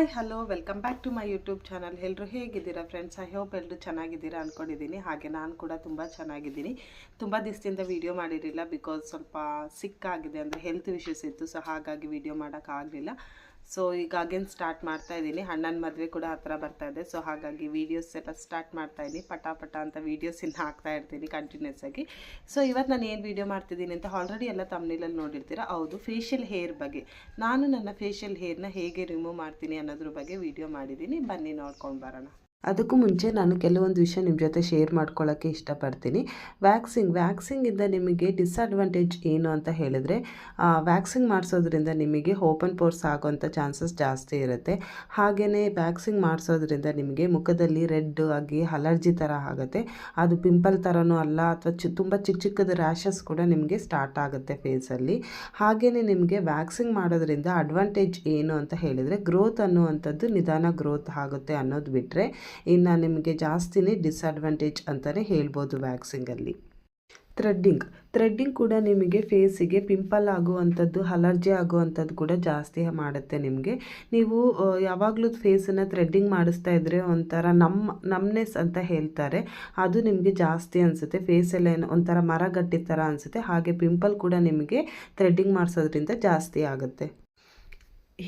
Hi hello welcome back to my YouTube channel. ಎಲ್ಲರೂ ಹೇಗಿದ್ದೀರಾ friends? I hope ಎಲ್ಲರೂ ಚೆನ್ನಾಗಿದ್ದೀರಾ ಅಂದ್ಕೊಂಡಿದ್ದೀನಿ. ಹಾಗೆ ನಾನು ಕೂಡ ತುಂಬ ಚೆನ್ನಾಗಿದ್ದೀನಿ. ತುಂಬ ದಿವಸದಿಂದ ವೀಡಿಯೋ ಮಾಡಿರಲಿಲ್ಲ, ಬಿಕಾಸ್ ಸ್ವಲ್ಪ ಸಿಕ್ ಆಗಿದೆ, ಅಂದರೆ ಹೆಲ್ತ್ ಇಶ್ಯೂಸ್ ಇತ್ತು. ಸೊ ಹಾಗಾಗಿ ವೀಡಿಯೋ ಮಾಡೋಕ್ಕಾಗಲಿಲ್ಲ. ಸೊ ಈಗ ಅಗೇನ್ ಸ್ಟಾರ್ಟ್ ಮಾಡ್ತಾ ಇದ್ದೀನಿ. ಅಣ್ಣನ ಮದುವೆ ಕೂಡ ಹತ್ರ ಬರ್ತಾ ಇದೆ. ಸೊ ಹಾಗಾಗಿ ವೀಡಿಯೋಸ್ ಎಲ್ಲ ಸ್ಟಾರ್ಟ್ ಮಾಡ್ತಾ ಇದ್ದೀನಿ. ಪಟ ಅಂತ ವೀಡಿಯೋಸ್ ಇನ್ನು ಹಾಕ್ತಾ ಇರ್ತೀನಿ ಕಂಟಿನ್ಯೂಸ್ ಆಗಿ. ಸೊ ಇವತ್ತು ನಾನು ಏನು ವೀಡಿಯೋ ಮಾಡ್ತಿದ್ದೀನಿ ಅಂತ ಆಲ್ರೆಡಿ ಎಲ್ಲ ತಮ್ನೇಲಲ್ಲಿ ನೋಡಿರ್ತೀರಾ. ಹೌದು, ಫೇಶಿಯಲ್ ಹೇರ್ ಬಗ್ಗೆ. ನಾನು ನನ್ನ ಫೇಶಿಯಲ್ ಹೇರ್ನ ಹೇಗೆ ರಿಮೂವ್ ಮಾಡ್ತೀನಿ ಅನ್ನೋದ್ರ ಬಗ್ಗೆ ವೀಡಿಯೋ ಮಾಡಿದ್ದೀನಿ. ಬನ್ನಿ ನೋಡ್ಕೊಂಡು ಬರೋಣ. ಅದಕ್ಕೂ ಮುಂಚೆ ನಾನು ಕೆಲವೊಂದು ವಿಷಯ ನಿಮ್ಮ ಜೊತೆ ಶೇರ್ ಮಾಡ್ಕೊಳ್ಳೋಕ್ಕೆ ಇಷ್ಟಪಡ್ತೀನಿ. ವ್ಯಾಕ್ಸಿಂಗಿಂದ ನಿಮಗೆ ಡಿಸ್ಅಡ್ವಾಂಟೇಜ್ ಏನು ಅಂತ ಹೇಳಿದ್ರೆ, ವ್ಯಾಕ್ಸಿಂಗ್ ಮಾಡಿಸೋದ್ರಿಂದ ನಿಮಗೆ ಓಪನ್ ಪೋರ್ಸ್ ಆಗೋವಂಥ ಚಾನ್ಸಸ್ ಜಾಸ್ತಿ ಇರುತ್ತೆ. ಹಾಗೆಯೇ ವ್ಯಾಕ್ಸಿಂಗ್ ಮಾಡಿಸೋದ್ರಿಂದ ನಿಮಗೆ ಮುಖದಲ್ಲಿ ರೆಡ್ ಆಗಿ ಅಲರ್ಜಿ ಥರ ಆಗುತ್ತೆ. ಅದು ಪಿಂಪಲ್ ಥರನೂ ಅಲ್ಲ, ಅಥವಾ ತುಂಬ ಚಿಕ್ಕದ ರ್ಯಾಷಸ್ ಕೂಡ ನಿಮಗೆ ಸ್ಟಾರ್ಟ್ ಆಗುತ್ತೆ ಫೇಸಲ್ಲಿ. ಹಾಗೆಯೇ ನಿಮಗೆ ವ್ಯಾಕ್ಸಿಂಗ್ ಮಾಡೋದ್ರಿಂದ ಅಡ್ವಾಂಟೇಜ್ ಏನು ಅಂತ ಹೇಳಿದರೆ, ಗ್ರೋತ್ ಅನ್ನುವಂಥದ್ದು ನಿಧಾನ ಗ್ರೋತ್ ಆಗುತ್ತೆ ಅನ್ನೋದು ಬಿಟ್ಟರೆ ಇನ್ನು ನಿಮಗೆ ಜಾಸ್ತಿನೇ ಡಿಸ್ಅಡ್ವಾಂಟೇಜ್ ಅಂತಲೇ ಹೇಳ್ಬೋದು ವ್ಯಾಕ್ಸಿಂಗಲ್ಲಿ. ಥ್ರೆಡ್ಡಿಂಗ್ ಕೂಡ ನಿಮಗೆ ಫೇಸಿಗೆ ಪಿಂಪಲ್ ಆಗುವಂಥದ್ದು, ಅಲರ್ಜಿ ಆಗುವಂಥದ್ದು ಕೂಡ ಜಾಸ್ತಿ ಮಾಡುತ್ತೆ. ನೀವು ಯಾವಾಗಲೂ ಫೇಸನ್ನು ಥ್ರೆಡ್ಡಿಂಗ್ ಮಾಡಿಸ್ತಾ ಇದ್ದರೆ ಒಂಥರ ನಮ್ನೆಸ್ ಅಂತ ಹೇಳ್ತಾರೆ, ಅದು ನಿಮಗೆ ಜಾಸ್ತಿ ಅನಿಸುತ್ತೆ. ಫೇಸೆಲ್ಲ ಒಂಥರ ಮರಗಟ್ಟಿ ಥರ ಅನಿಸುತ್ತೆ. ಹಾಗೆ ಪಿಂಪಲ್ ಕೂಡ ನಿಮಗೆ ಥ್ರೆಡ್ಡಿಂಗ್ ಮಾಡಿಸೋದ್ರಿಂದ ಜಾಸ್ತಿ ಆಗುತ್ತೆ.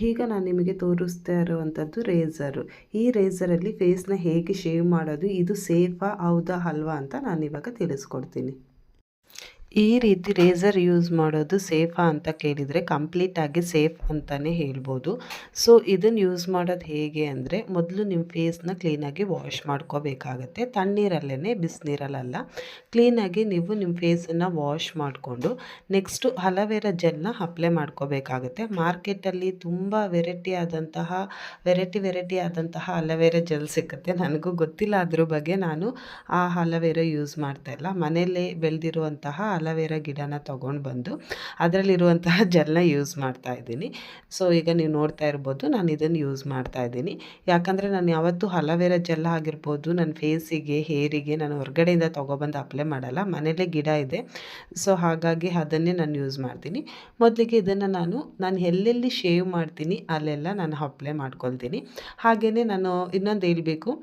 ಈಗ ನಾನು ನಿಮಗೆ ತೋರಿಸ್ತಾ ಇರುವಂಥದ್ದು ರೇಝರು. ಈ ರೇಝರಲ್ಲಿ ಫೇಸ್ನ ಹೇಗೆ ಶೇವ್ ಮಾಡೋದು, ಇದು ಸೇಫಾ ಹೌದಾ ಅಲ್ವಾ ಅಂತ ನಾನು ಇವಾಗ ತಿಳಿಸ್ಕೊಡ್ತೀನಿ. ಈ ರೀತಿ ರೇಝರ್ ಯೂಸ್ ಮಾಡೋದು ಸೇಫಾ ಅಂತ ಕೇಳಿದರೆ ಕಂಪ್ಲೀಟಾಗಿ ಸೇಫ್ ಅಂತಲೇ ಹೇಳ್ಬೋದು. ಸೊ ಇದನ್ನು ಯೂಸ್ ಮಾಡೋದು ಹೇಗೆ ಅಂದರೆ, ಮೊದಲು ನಿಮ್ಮ ಫೇಸ್ನ ಕ್ಲೀನಾಗಿ ವಾಶ್ ಮಾಡ್ಕೋಬೇಕಾಗತ್ತೆ. ತಣ್ಣೀರಲ್ಲೇ, ಬಿಸಿನೀರಲ್ಲ. ಕ್ಲೀನಾಗಿ ನೀವು ನಿಮ್ಮ ಫೇಸನ್ನು ವಾಶ್ ಮಾಡಿಕೊಂಡು ನೆಕ್ಸ್ಟು ಅಲೋವೆರಾ ಜೆಲ್ನ ಅಪ್ಲೈ ಮಾಡ್ಕೋಬೇಕಾಗತ್ತೆ. ಮಾರ್ಕೆಟಲ್ಲಿ ತುಂಬ ವೆರೈಟಿ ಆದಂತಹ ಅಲೋವೆರಾ ಜೆಲ್ ಸಿಗುತ್ತೆ. ನನಗೂ ಗೊತ್ತಿಲ್ಲ ಅದ್ರ ಬಗ್ಗೆ. ನಾನು ಆ ಅಲೋವೆರಾ ಯೂಸ್ ಮಾಡ್ತಾಯಿಲ್ಲ. ಮನೆಯಲ್ಲೇ ಬೆಳೆದಿರುವಂತಹ ಅಲೋವೆರಾ ಗಿಡನ ತೊಗೊಂಡು ಬಂದು ಅದರಲ್ಲಿರುವಂತಹ ಜೆಲ್ನ ಯೂಸ್ ಮಾಡ್ತಾ ಇದ್ದೀನಿ. ಸೊ ಈಗ ನೀವು ನೋಡ್ತಾ ಇರ್ಬೋದು, ನಾನು ಇದನ್ನು ಯೂಸ್ ಮಾಡ್ತಾ ಇದ್ದೀನಿ. ಯಾಕಂದರೆ ನಾನು ಯಾವತ್ತೂ ಅಲೋವೆರಾ ಜೆಲ್ ಆಗಿರ್ಬೋದು ನನ್ನ ಫೇಸಿಗೆ, ಹೇರಿಗೆ ನಾನು ಹೊರಗಡೆಯಿಂದ ತೊಗೊಬಂದು ಅಪ್ಲೈ ಮಾಡಲ್ಲ. ಮನೇಲೇ ಗಿಡ ಇದೆ. ಸೊ ಹಾಗಾಗಿ ಅದನ್ನೇ ನಾನು ಯೂಸ್ ಮಾಡ್ತೀನಿ. ಮೊದಲಿಗೆ ಇದನ್ನು ನಾನು ಎಲ್ಲೆಲ್ಲಿ ಶೇವ್ ಮಾಡ್ತೀನಿ ಅಲ್ಲೆಲ್ಲ ನಾನು ಅಪ್ಲೈ ಮಾಡ್ಕೊಳ್ತೀನಿ. ಹಾಗೆಯೇ ನಾನು ಇನ್ನೊಂದು ಹೇಳ್ಬೇಕು,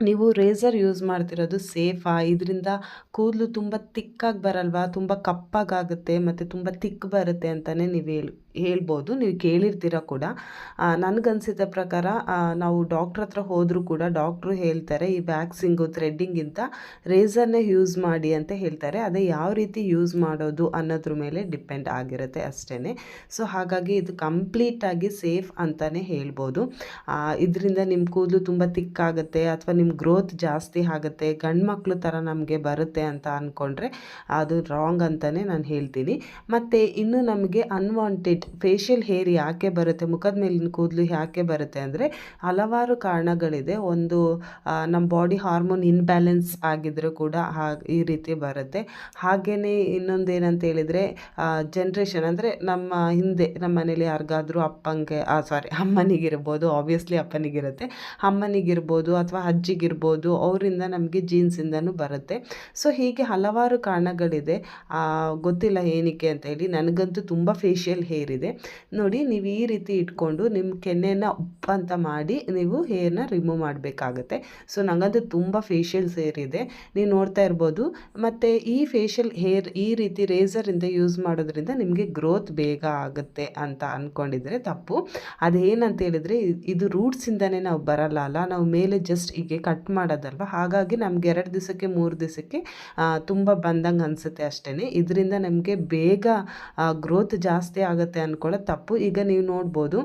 ನೀವು ರೇಝರ್ ಯೂಸ್ ಮಾಡ್ತಿರೋದು ಸೇಫಾ? ಇದರಿಂದ ಕೂದಲು ತುಂಬ ತಿಕ್ಕಾಗಿ ಬರಲ್ವಾ, ತುಂಬ ಕಪ್ಪಾಗುತ್ತೆ ಮತ್ತು ತುಂಬ ತಿಕ್ ಬರುತ್ತೆ ಅಂತಲೇ ನೀವು ಹೇಳ್ಬೋದು. ನೀವು ಕೇಳಿರ್ತೀರ ಕೂಡ. ನನಗನ್ಸಿದ ಪ್ರಕಾರ ನಾವು ಡಾಕ್ಟ್ರ್ ಹತ್ರ ಹೋದರೂ ಕೂಡ ಡಾಕ್ಟ್ರು ಹೇಳ್ತಾರೆ, ಈ ವ್ಯಾಕ್ಸಿಂಗು ಥ್ರೆಡ್ಡಿಂಗಿಂತ ರೇಝರ್ನೇ ಯೂಸ್ ಮಾಡಿ ಅಂತ ಹೇಳ್ತಾರೆ. ಅದೇ ಯಾವ ರೀತಿ ಯೂಸ್ ಮಾಡೋದು ಅನ್ನೋದ್ರ ಮೇಲೆ ಡಿಪೆಂಡ್ ಆಗಿರುತ್ತೆ ಅಷ್ಟೇ. ಸೊ ಹಾಗಾಗಿ ಇದು ಕಂಪ್ಲೀಟಾಗಿ ಸೇಫ್ ಅಂತಲೇ ಹೇಳ್ಬೋದು. ಇದರಿಂದ ನಿಮ್ಮ ಕೂದಲು ತುಂಬ ತಿಕ್ಕಾಗುತ್ತೆ ಅಥವಾ ನಿಮ್ಮ ಗ್ರೋತ್ ಜಾಸ್ತಿ ಆಗುತ್ತೆ, ಗಂಡು ಮಕ್ಕಳು ಥರ ನಮಗೆ ಬರುತ್ತೆ ಅಂತ ಅಂದ್ಕೊಂಡ್ರೆ ಅದು ರಾಂಗ್ ಅಂತಲೇ ನಾನು ಹೇಳ್ತೀನಿ. ಮತ್ತು ಇನ್ನು ನಮಗೆ ಅನ್ವಾಂಟೆಡ್ ಫೇಶಿಯಲ್ ಹೇರ್ ಯಾಕೆ ಬರುತ್ತೆ, ಮುಖದ ಮೇಲಿನ ಕೂದಲು ಯಾಕೆ ಬರುತ್ತೆ ಅಂದರೆ ಹಲವಾರು ಕಾರಣಗಳಿದೆ. ಒಂದು, ನಮ್ಮ ಬಾಡಿ ಹಾರ್ಮೋನ್ ಇನ್ಬ್ಯಾಲೆನ್ಸ್ ಆಗಿದ್ರೂ ಕೂಡ ಈ ರೀತಿ ಬರುತ್ತೆ. ಹಾಗೆಯೇ ಇನ್ನೊಂದು ಏನಂತ ಹೇಳಿದರೆ, ಜನ್ರೇಷನ್, ಅಂದರೆ ನಮ್ಮ ಹಿಂದೆ ನಮ್ಮ ಮನೇಲಿ ಯಾರಿಗಾದ್ರೂ ಅಮ್ಮನಿಗಿರ್ಬೋದು, ಆಬ್ವಿಯಸ್ಲಿ ಅಪ್ಪನಿಗಿರುತ್ತೆ, ಅಮ್ಮನಿಗಿರ್ಬೋದು ಅಥವಾ ಅಜ್ಜಿಗಿರ್ಬೋದು, ಅವರಿಂದ ನಮಗೆ ಜೀನ್ಸಿಂದನೂ ಬರುತ್ತೆ. ಸೊ ಹೀಗೆ ಹಲವಾರು ಕಾರಣಗಳಿದೆ. ಗೊತ್ತಿಲ್ಲ ಏನಕ್ಕೆ ಅಂತ ಹೇಳಿ. ನನಗಂತೂ ತುಂಬ ಫೇಶಿಯಲ್ ಹೇರ್ ಇದೆ. ನೋಡಿ, ನೀವು ಈ ರೀತಿ ಇಟ್ಕೊಂಡು ನಿಮ್ಮ ಕೆನ್ನೆನ ಉಪ್ಪಂತ ಮಾಡಿ ನೀವು ಹೇರ್ನ ರಿಮೂವ್ ಮಾಡಬೇಕಾಗತ್ತೆ. ಸೊ ನನಗಂತೂ ತುಂಬ ಫೇಶಿಯಲ್ಸ್ ಹೇರ್ ಇದೆ, ನೀವು ನೋಡ್ತಾ ಇರ್ಬೋದು. ಮತ್ತು ಈ ಫೇಶಿಯಲ್ ಹೇರ್ ಈ ರೀತಿ ರೇಝರಿಂದ ಯೂಸ್ ಮಾಡೋದ್ರಿಂದ ನಿಮಗೆ ಗ್ರೋತ್ ಬೇಗ ಆಗುತ್ತೆ ಅಂತ ಅಂದ್ಕೊಂಡಿದ್ರೆ ತಪ್ಪು. ಅದೇನಂತ ಹೇಳಿದರೆ, ಇದು ರೂಟ್ಸಿಂದನೇ ನಾವು ಬರಲ್ಲ ಅಲ್ಲ, ನಾವು ಮೇಲೆ ಜಸ್ಟ್ ಹೀಗೆ ಕಟ್ ಮಾಡೋದಲ್ವ. ಹಾಗಾಗಿ ನಮ್ಗೆ 2 ದಿವಸಕ್ಕೆ 3 ದಿವಸಕ್ಕೆ ತುಂಬ ಬಂದಂಗೆ ಅನಿಸುತ್ತೆ ಅಷ್ಟೇ. ಇದರಿಂದ ನಮಗೆ ಬೇಗ ಗ್ರೋತ್ ಜಾಸ್ತಿ ಆಗುತ್ತೆ ಅಂದ್ಕೊಳ್ಳೋದು ತಪ್ಪು. ಈಗ ನೀವು ನೋಡ್ಬೋದು,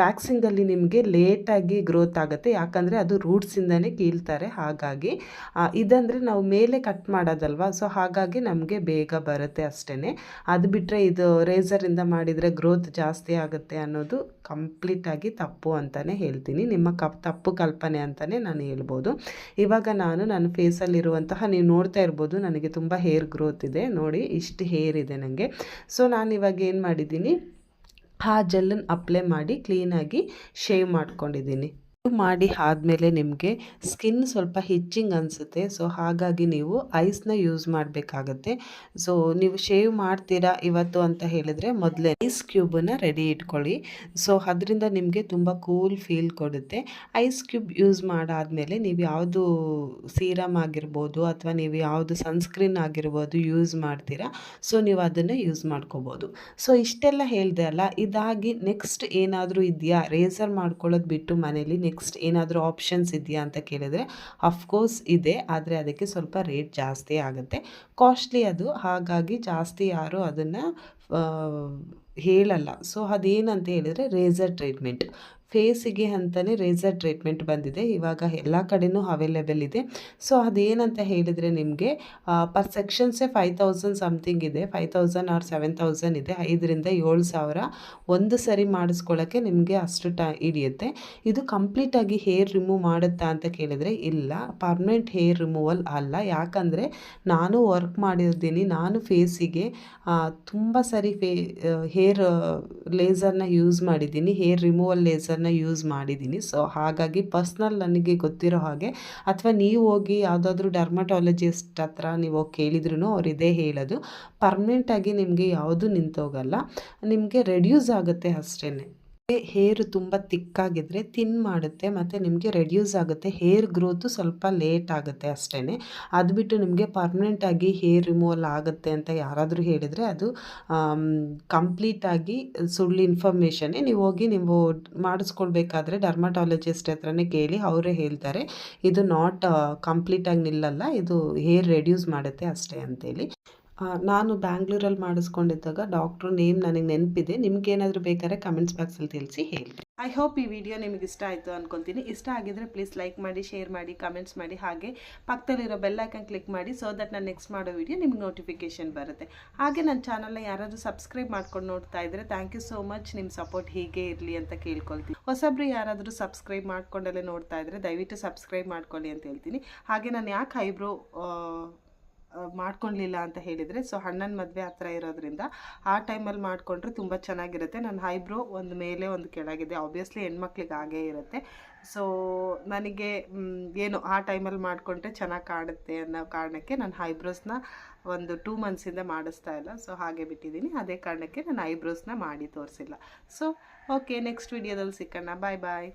ವ್ಯಾಕ್ಸಿಂಗಲ್ಲಿ ನಿಮಗೆ ಲೇಟಾಗಿ ಗ್ರೋತ್ ಆಗುತ್ತೆ, ಯಾಕಂದರೆ ಅದು ರೂಟ್ಸಿಂದನೇ ಕೀಳ್ತಾರೆ. ಹಾಗಾಗಿ ಇದಂದರೆ ನಾವು ಮೇಲೆ ಕಟ್ ಮಾಡೋದಲ್ವ. ಸೊ ಹಾಗಾಗಿ ನಮಗೆ ಬೇಗ ಬರುತ್ತೆ ಅಷ್ಟೇ. ಅದು ಬಿಟ್ಟರೆ ಇದು ರೇಝರಿಂದ ಮಾಡಿದರೆ ಗ್ರೋತ್ ಜಾಸ್ತಿ ಆಗುತ್ತೆ ಅನ್ನೋದು ಕಂಪ್ಲೀಟಾಗಿ ತಪ್ಪು ಅಂತಲೇ ಹೇಳ್ತೀನಿ. ನಿಮ್ಮ ತಪ್ಪು ಕಲ್ಪನೆ ಅಂತಲೇ ನಾನು ಹೇಳ್ಬೋದು. ಇವಾಗ ನಾನು ನನ್ನ ಫೇಸಲ್ಲಿರುವಂತಹ, ನೀವು ನೋಡ್ತಾ ಇರ್ಬೋದು, ನನಗೆ ತುಂಬ ಹೇರ್ ಗ್ರೋತ್ ಇದೆ. ನೋಡಿ, ಇಷ್ಟು ಹೇರ್ ಇದೆ ನನಗೆ. ಸೊ ನಾನು ಇವಾಗ ಏನು ಮಾಡಿದ್ದೀನಿ, ಆ ಜೆಲ್ಲನ್ನು ಅಪ್ಲೈ ಮಾಡಿ ಕ್ಲೀನಾಗಿ ಶೇವ್ ಮಾಡ್ಕೊಂಡಿದ್ದೀನಿ. ಮಾಡಿ ಆದಮೇಲೆ ನಿಮಗೆ ಸ್ಕಿನ್ ಸ್ವಲ್ಪ ಹಿಚ್ಚಿಂಗ್ ಅನಿಸುತ್ತೆ. ಸೊ ಹಾಗಾಗಿ ನೀವು ಐಸ್ನ ಯೂಸ್ ಮಾಡಬೇಕಾಗತ್ತೆ. ಸೊ ನೀವು ಶೇವ್ ಮಾಡ್ತೀರಾ ಇವತ್ತು ಅಂತ ಹೇಳಿದರೆ ಮೊದಲೇ ಐಸ್ ಕ್ಯೂಬನ್ನು ರೆಡಿ ಇಟ್ಕೊಳ್ಳಿ. ಸೊ ಅದರಿಂದ ನಿಮಗೆ ತುಂಬ ಕೂಲ್ ಫೀಲ್ ಕೊಡುತ್ತೆ. ಐಸ್ ಕ್ಯೂಬ್ ಯೂಸ್ ಮಾಡಾದಮೇಲೆ ನೀವು ಯಾವುದು ಸೀರಮ್ ಆಗಿರ್ಬೋದು ಅಥವಾ ನೀವು ಯಾವುದು ಸನ್ಸ್ಕ್ರೀನ್ ಆಗಿರ್ಬೋದು ಯೂಸ್ ಮಾಡ್ತೀರಾ, ಸೊ ನೀವು ಅದನ್ನು ಯೂಸ್ ಮಾಡ್ಕೋಬೋದು. ಸೊ ಇಷ್ಟೆಲ್ಲ ಹೇಳಿದೆ ಅಲ್ಲ, ಇದಾಗಿ ನೆಕ್ಸ್ಟ್ ಏನಾದರೂ ಇದೆಯಾ ರೇಸರ್ ಮಾಡ್ಕೊಳ್ಳೋದು ಬಿಟ್ಟು ಮನೇಲಿ ನೆಕ್ಸ್ಟ್ ಏನಾದರೂ ಆಪ್ಷನ್ಸ್ ಇದೆಯಾ ಅಂತ ಕೇಳಿದರೆ ಅಫ್ಕೋರ್ಸ್ ಇದೆ, ಆದರೆ ಅದಕ್ಕೆ ಸ್ವಲ್ಪ ರೇಟ್ ಜಾಸ್ತಿ ಆಗುತ್ತೆ, ಕಾಸ್ಟ್ಲಿ ಅದು. ಹಾಗಾಗಿ ಜಾಸ್ತಿ ಯಾರು ಅದನ್ನು ಹೇಳಲ್ಲ. ಸೊ ಅದೇನಂತ ಹೇಳಿದರೆ ರೇಸರ್ ಟ್ರೀಟ್ಮೆಂಟ್, ಫೇಸಿಗೆ ಅಂತಲೇ ರೇಸರ್ ಟ್ರೀಟ್ಮೆಂಟ್ ಬಂದಿದೆ, ಇವಾಗ ಎಲ್ಲ ಕಡೆಯೂ ಅವೈಲೇಬಲ್ ಇದೆ. ಸೊ ಅದೇನಂತ ಹೇಳಿದರೆ ನಿಮಗೆ ಪರ್ ಸೆಕ್ಷನ್ಸೇ 5000 ಸಮಥಿಂಗ್ ಇದೆ, 5000 ಆರ್ 7000 ಇದೆ. 5,000 to 7,000 ಒಂದು ಸರಿ ಮಾಡಿಸ್ಕೊಳ್ಳೋಕ್ಕೆ ನಿಮಗೆ ಅಷ್ಟು ಹಿಡಿಯುತ್ತೆ. ಇದು ಕಂಪ್ಲೀಟಾಗಿ ಹೇರ್ ರಿಮೂವ್ ಮಾಡುತ್ತಾ ಅಂತ ಕೇಳಿದರೆ ಇಲ್ಲ, ಪರ್ಮನೆಂಟ್ ಹೇರ್ ರಿಮೂವಲ್ ಅಲ್ಲ. ಯಾಕಂದರೆ ನಾನು ವರ್ಕ್ ಮಾಡಿರ್ತೀನಿ, ನಾನು ಫೇಸಿಗೆ ತುಂಬ ಸರಿ ಹೇರ್ ಲೇಸರ್ನ ಯೂಸ್ ಮಾಡಿದ್ದೀನಿ, ಹೇರ್ ರಿಮೂವಲ್ ಲೇಸರ್ನ ಯೂಸ್ ಮಾಡಿದ್ದೀನಿ. ಸೊ ಹಾಗಾಗಿ ಪರ್ಸ್ನಲ್ ನನಗೆ ಗೊತ್ತಿರೋ ಹಾಗೆ, ಅಥವಾ ನೀವು ಹೋಗಿ ಯಾವುದಾದ್ರೂ ಡರ್ಮಟಾಲಜಿಸ್ಟ್ ಹತ್ರ ನೀವು ಹೋಗಿ ಕೇಳಿದ್ರೂ ಅವ್ರು ಇದೇ ಹೇಳೋದು, ಪರ್ಮನೆಂಟಾಗಿ ನಿಮಗೆ ಯಾವುದು ನಿಂತೋಗಲ್ಲ, ನಿಮಗೆ ರೆಡ್ಯೂಸ್ ಆಗುತ್ತೆ ಅಷ್ಟೇ. ಹೇರ್ ತುಂಬ ತಿಕ್ಕಾಗಿದ್ದರೆ ಥಿನ್ ಮಾಡುತ್ತೆ ಮತ್ತು ನಿಮಗೆ ರೆಡ್ಯೂಸ್ ಆಗುತ್ತೆ, ಹೇರ್ ಗ್ರೋತು ಸ್ವಲ್ಪ ಲೇಟ್ ಆಗುತ್ತೆ ಅಷ್ಟೇ. ಅದು ಬಿಟ್ಟು ನಿಮಗೆ ಪರ್ಮನೆಂಟಾಗಿ ಹೇರ್ ರಿಮೂವಲ್ ಆಗುತ್ತೆ ಅಂತ ಯಾರಾದರೂ ಹೇಳಿದರೆ ಅದು ಕಂಪ್ಲೀಟಾಗಿ ಸುಳ್ಳು ಇನ್ಫಾರ್ಮೇಷನ್ನೇ. ನೀವು ಹೋಗಿ ನೀವು ಮಾಡಿಸ್ಕೊಳ್ಬೇಕಾದ್ರೆ ಡರ್ಮಟಾಲಜಿಸ್ಟ್ ಹತ್ರನೇ ಕೇಳಿ, ಅವರೇ ಹೇಳ್ತಾರೆ ಇದು ನಾಟ್ ಕಂಪ್ಲೀಟಾಗಿ ನಿಲ್ಲಲ್ಲ, ಇದು ಹೇರ್ ರೆಡ್ಯೂಸ್ ಮಾಡುತ್ತೆ ಅಷ್ಟೇ ಅಂತೇಳಿ. ನಾನು ಬ್ಯಾಂಗ್ಳೂರಲ್ಲಿ ಮಾಡಿಸ್ಕೊಂಡಿದ್ದಾಗ ಡಾಕ್ಟ್ರು ನೇಮ್ ನನಗೆ ನೆನಪಿದೆ, ನಿಮ್ಗೇನಾದರೂ ಬೇಕಾದ್ರೆ ಕಮೆಂಟ್ಸ್ ಬಾಕ್ಸಲ್ಲಿ ತಿಳಿಸಿ ಹೇಳಿ. ಐ ಹೋಪ್ ಈ ವಿಡಿಯೋ ನಿಮಗೆ ಇಷ್ಟ ಆಯಿತು ಅಂದ್ಕೊತೀನಿ. ಇಷ್ಟ ಆಗಿದ್ರೆ ಪ್ಲೀಸ್ ಲೈಕ್ ಮಾಡಿ, ಶೇರ್ ಮಾಡಿ, ಕಮೆಂಟ್ಸ್ ಮಾಡಿ, ಹಾಗೆ ಪಕ್ಕದಲ್ಲಿರೋ ಬೆಲ್ ಐಕನ್ ಕ್ಲಿಕ್ ಮಾಡಿ, ಸೊ ದಟ್ ನಾನು ನೆಕ್ಸ್ಟ್ ಮಾಡೋ ವಿಡಿಯೋ ನಿಮ್ಗೆ ನೋಟಿಫಿಕೇಷನ್ ಬರುತ್ತೆ. ಹಾಗೆ ನನ್ನ ಚಾನಲ್ನ ಯಾರಾದರೂ ಸಬ್ಸ್ಕ್ರೈಬ್ ಮಾಡ್ಕೊಂಡು ನೋಡ್ತಾ ಇದ್ದರೆ ಥ್ಯಾಂಕ್ ಯು ಸೋ ಮಚ್, ನಿಮ್ಮ ಸಪೋರ್ಟ್ ಹೀಗೆ ಇರಲಿ ಅಂತ ಕೇಳ್ಕೊಳ್ತೀನಿ. ಹೊಸಬ್ರು ಯಾರಾದರೂ ಸಬ್ಸ್ಕ್ರೈಬ್ ಮಾಡ್ಕೊಂಡಲ್ಲೇ ನೋಡ್ತಾ ಇದ್ದರೆ ದಯವಿಟ್ಟು ಸಬ್ಸ್ಕ್ರೈಬ್ ಮಾಡ್ಕೊಳ್ಳಿ ಅಂತ ಹೇಳ್ತೀನಿ. ಹಾಗೆ ನಾನು ಯಾಕೆ ಐಬ್ರೋ ಮಾಡ್ಕೊಳ್ಲಿಲ್ಲ ಅಂತ ಹೇಳಿದರೆ, ಸೊ ಅಣ್ಣನ ಮದುವೆ ಹತ್ರ ಇರೋದ್ರಿಂದ ಆ ಟೈಮಲ್ಲಿ ಮಾಡಿಕೊಂಡ್ರೆ ತುಂಬ ಚೆನ್ನಾಗಿರುತ್ತೆ. ನನ್ನ ಐಬ್ರೋ ಒಂದು ಮೇಲೆ ಒಂದು ಕೆಳಗಿದೆ, ಆಬ್ವಿಯಸ್ಲಿ ಹೆಣ್ಮಕ್ಳಿಗೆ ಹಾಗೇ ಇರುತ್ತೆ. ಸೊ ನನಗೆ ಏನು ಆ ಟೈಮಲ್ಲಿ ಮಾಡಿಕೊಂಡ್ರೆ ಚೆನ್ನಾಗಿ ಕಾಣುತ್ತೆ ಅನ್ನೋ ಕಾರಣಕ್ಕೆ ನಾನು ಐಬ್ರೋಸ್ನ ಒಂದು 2 months ಮಾಡಿಸ್ತಾ ಇಲ್ಲ. ಸೊ ಹಾಗೆ ಬಿಟ್ಟಿದ್ದೀನಿ, ಅದೇ ಕಾರಣಕ್ಕೆ ನಾನು ಐಬ್ರೋಸ್ನ ಮಾಡಿ ತೋರಿಸಿಲ್ಲ. ಸೊ ಓಕೆ, ನೆಕ್ಸ್ಟ್ ವಿಡಿಯೋದಲ್ಲಿ ಸಿಕ್ಕೋಣ, ಬಾಯ್ ಬಾಯ್.